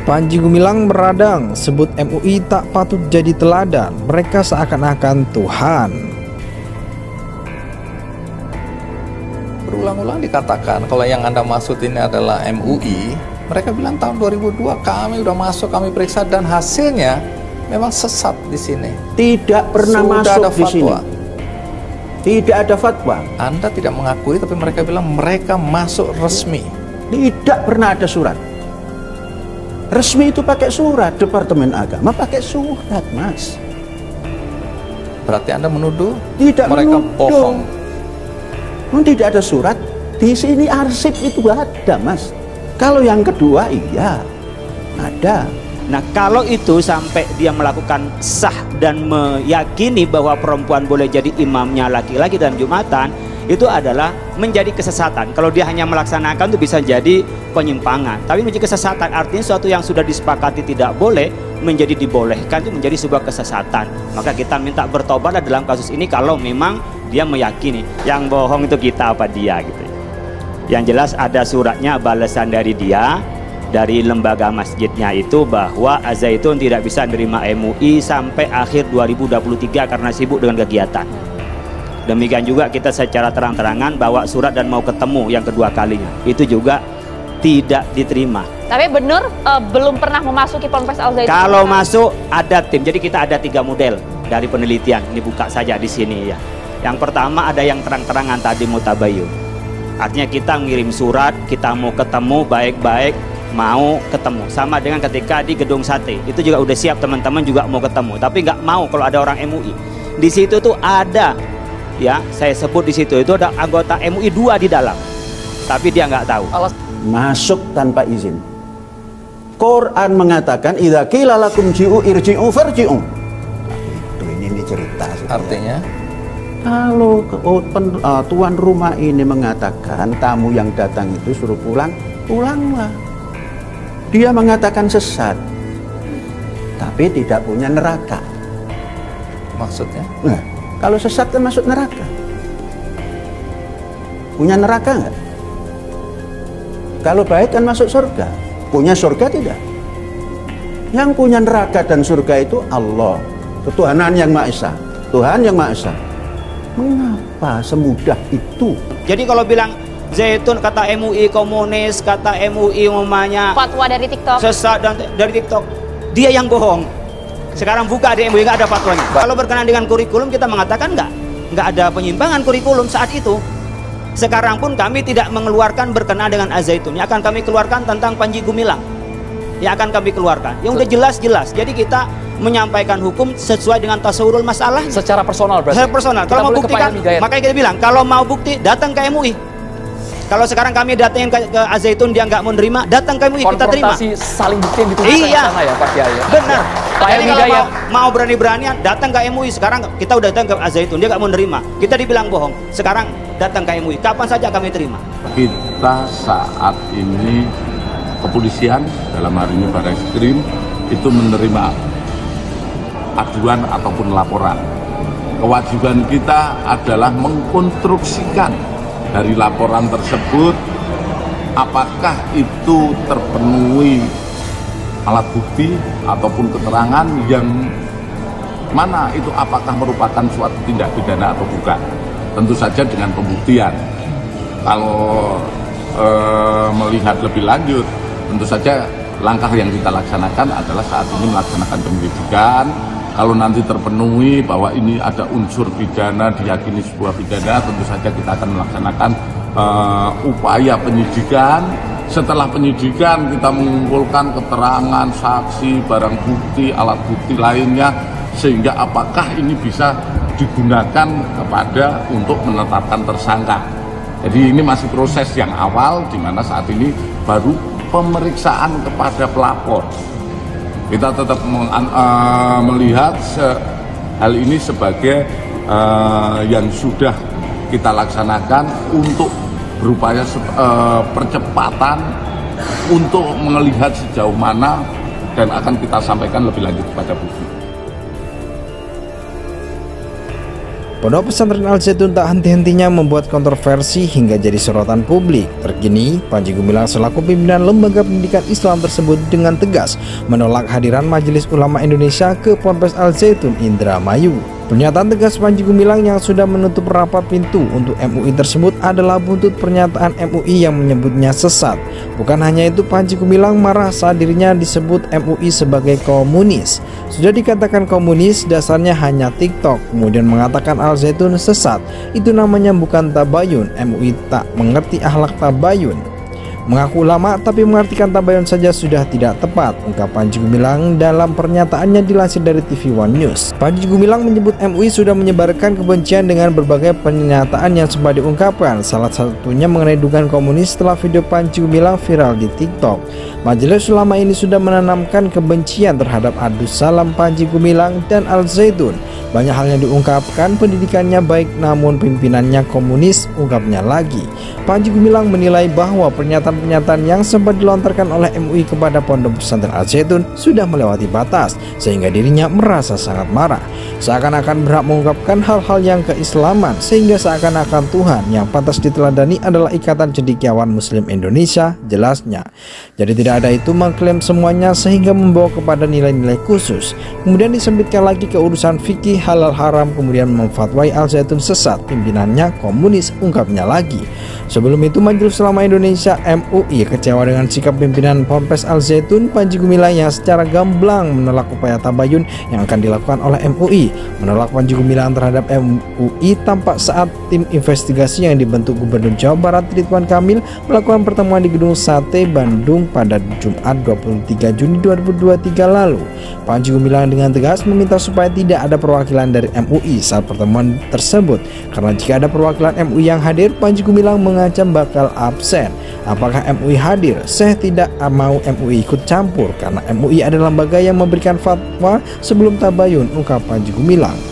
Panji Gumilang meradang, sebut MUI tak patut jadi teladan, mereka seakan-akan Tuhan. Berulang-ulang dikatakan kalau yang Anda maksud ini adalah MUI, mereka bilang tahun 2002 kami udah masuk, kami periksa dan hasilnya memang sesat di sini. Tidak pernah Sudah masuk ada di sini. fatwa. Tidak ada fatwa. Anda tidak mengakui, tapi mereka bilang mereka masuk resmi. Tidak pernah ada surat. Resmi itu pakai surat, Departemen Agama pakai surat, Mas. Berarti Anda menuduh Tidak mereka menuduh. bohong. Tidak ada surat, di sini arsip itu ada, Mas. Kalau yang kedua, iya, ada. Nah, kalau itu sampai dia melakukan sah dan meyakini bahwa perempuan boleh jadi imamnya laki-laki dalam Jumatan, itu adalah menjadi kesesatan. Kalau dia hanya melaksanakan itu bisa jadi penyimpangan. Tapi menjadi kesesatan artinya sesuatu yang sudah disepakati tidak boleh menjadi dibolehkan, itu menjadi sebuah kesesatan. Maka kita minta bertobatlah dalam kasus ini kalau memang dia meyakini. Yang bohong itu kita apa dia gitu. Yang jelas ada suratnya balasan dari dia, dari lembaga masjidnya itu, bahwa Az-Zaitun tidak bisa menerima MUI sampai akhir 2023 karena sibuk dengan kegiatan. Demikian juga kita secara terang-terangan bawa surat dan mau ketemu yang kedua kalinya, itu juga tidak diterima. Tapi benar belum pernah memasuki Ponpes Al-Zaitun. Kalau masuk ada tim, jadi kita ada 3 model dari penelitian. Ini buka saja di sini ya. Yang pertama ada yang terang-terangan tadi mutabayun. Artinya kita ngirim surat, kita mau ketemu baik-baik, mau ketemu. Sama dengan ketika di Gedung Sate, itu juga udah siap, teman-teman juga mau ketemu, tapi nggak mau kalau ada orang MUI. Di situ tuh ada, ya saya sebut di situ itu ada anggota MUI 2 di dalam, tapi dia nggak tahu. Masuk tanpa izin. Quran mengatakan idza qila lakum ji'u irji'u farji'u. Nah, ini cerita. Artinya kalau tuan rumah ini mengatakan tamu yang datang itu suruh pulang, pulanglah. Dia mengatakan sesat, tapi tidak punya neraka. maksudnya? Nah, kalau sesat kan masuk neraka. Punya neraka nggak? Kalau baik kan masuk surga. Punya surga tidak? Yang punya neraka dan surga itu Allah, ketuhanan yang Maha Esa, Tuhan yang Maha Esa. Mengapa semudah itu? Jadi kalau bilang Zaitun kata MUI komunis, kata MUI umumnya fatwa dari TikTok, sesat dan dari TikTok, dia yang bohong. Sekarang buka di MUI nggak ada fatwanya. Kalau berkenaan dengan kurikulum kita mengatakan nggak ada penyimpangan kurikulum saat itu. Sekarang pun kami tidak mengeluarkan berkenaan dengan Az-Zaitun. Yang akan kami keluarkan tentang Panji Gumilang. Yang akan kami keluarkan. Yang udah jelas-jelas. Jadi kita menyampaikan hukum sesuai dengan tasawurul masalah. Secara personal berarti. Secara personal. Kalau mau buktikan, makanya kita bilang kalau mau bukti datang ke MUI. Kalau sekarang kami datangin ke Az-Zaitun dia nggak mau nerima, datang ke MUI kita terima. Konfrontasi saling bukti yang dituliskan iya. di sana ya Pak Kiai. Benar. Pak Jadi kalau Hidayat mau berani-beranian datang ke MUI. Sekarang kita udah datang ke Az-Zaitun, dia nggak mau nerima. Kita dibilang bohong. Sekarang datang ke MUI. Kapan saja kami terima. Kita saat ini kepolisian dalam hari ini Barreskrim itu menerima aduan ataupun laporan. Kewajiban kita adalah mengkonstruksikan dari laporan tersebut apakah itu terpenuhi alat bukti ataupun keterangan yang mana itu, apakah merupakan suatu tindak pidana atau bukan. Tentu saja dengan pembuktian. Kalau melihat lebih lanjut, tentu saja langkah yang kita laksanakan adalah saat ini melaksanakan penyelidikan. Kalau nanti terpenuhi bahwa ini ada unsur pidana, diyakini sebuah pidana, tentu saja kita akan melaksanakan upaya penyidikan. Setelah penyidikan kita mengumpulkan keterangan, saksi, barang bukti, alat bukti lainnya, sehingga apakah ini bisa digunakan kepada untuk menetapkan tersangka. Jadi ini masih proses yang awal, di mana saat ini baru pemeriksaan kepada pelapor. Kita tetap melihat hal ini sebagai yang sudah kita laksanakan untuk berupaya percepatan untuk melihat sejauh mana, dan akan kita sampaikan lebih lanjut kepada publik. Pondok Pesantren Al Zaitun tak henti-hentinya membuat kontroversi hingga jadi sorotan publik. Terkini, Panji Gumilang selaku pimpinan lembaga pendidikan Islam tersebut dengan tegas menolak hadiran Majelis Ulama Indonesia ke Ponpes Al Zaitun Indramayu. Pernyataan tegas Panji Gumilang yang sudah menutup rapat pintu untuk MUI tersebut adalah buntut pernyataan MUI yang menyebutnya sesat. Bukan hanya itu, Panji Gumilang marah saat dirinya disebut MUI sebagai komunis. Sudah dikatakan komunis, dasarnya hanya TikTok, kemudian mengatakan Al Zaitun sesat. Itu namanya bukan tabayun. MUI tak mengerti akhlak tabayun. Mengaku ulama tapi mengartikan tabayun saja sudah tidak tepat, ungkap Panji Gumilang dalam pernyataannya dilansir dari TV One News. Panji Gumilang menyebut MUI sudah menyebarkan kebencian dengan berbagai pernyataan yang sempat diungkapkan, salah satunya mengenai dugaan komunis setelah video Panji Gumilang viral di TikTok. Majelis Ulama ini sudah menanamkan kebencian terhadap adu salam Panji Gumilang dan Al Zaitun. Banyak hal yang diungkapkan, pendidikannya baik namun pimpinannya komunis, ungkapnya lagi. Panji Gumilang menilai bahwa pernyataan yang sempat dilontarkan oleh MUI kepada Pondok Pesantren Al Zaitun sudah melewati batas, sehingga dirinya merasa sangat marah. Seakan-akan berhak mengungkapkan hal-hal yang keislaman, sehingga seakan-akan Tuhan yang pantas diteladani adalah Ikatan Cendekiawan Muslim Indonesia, jelasnya. Jadi tidak ada itu mengklaim semuanya sehingga membawa kepada nilai-nilai khusus. Kemudian disempitkan lagi ke urusan fikih halal haram, kemudian memfatwai Al Zaitun sesat, pimpinannya komunis, ungkapnya lagi. Sebelum itu, Majelis Ulama Indonesia MUI kecewa dengan sikap pimpinan Ponpes Al Zaitun Panji Gumilang yang secara gamblang menolak upaya tabayun yang akan dilakukan oleh MUI. Menolak Panji Gumilang terhadap MUI tampak saat tim investigasi yang dibentuk Gubernur Jawa Barat Ridwan Kamil melakukan pertemuan di Gedung Sate Bandung pada Jumat 23 Juni 2023 lalu. Panji Gumilang dengan tegas meminta supaya tidak ada perwakilan dari MUI saat pertemuan tersebut, karena jika ada perwakilan MUI yang hadir, Panji Gumilang mengancam bakal absen. Apakah MUI hadir? Saya tidak mau MUI ikut campur karena MUI adalah lembaga yang memberikan fatwa sebelum tabayun, ungkap Panji Gumilang.